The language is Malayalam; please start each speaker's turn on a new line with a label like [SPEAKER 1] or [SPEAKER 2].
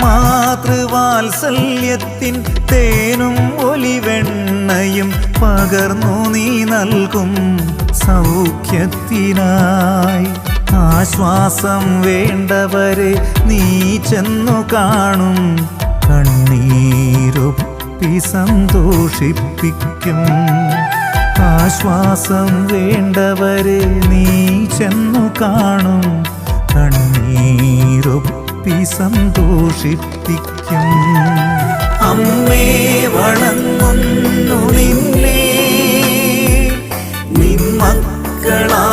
[SPEAKER 1] മാതൃവാത്സല്യത്തിൻ തേനും ഒലിവെണ്ണയും പകർന്നു നീ നൽകും സൗഖ്യത്തിനായി. ആശ്വാസം വേണ്ടവരെ നീ ചെന്നു കാണും, കണ്ണീരൊപ്പി സന്തോഷിപ്പിക്കും. ആശ്വാസം വേണ്ടവരെ നീ ചെന്നു കാണും, കണ്ണീരൊപ്പി സന്തോഷിപ്പിക്കും. അമ്മേ വണങ്ങുന്നു നിന്നെ, നിൻ മക്കളാ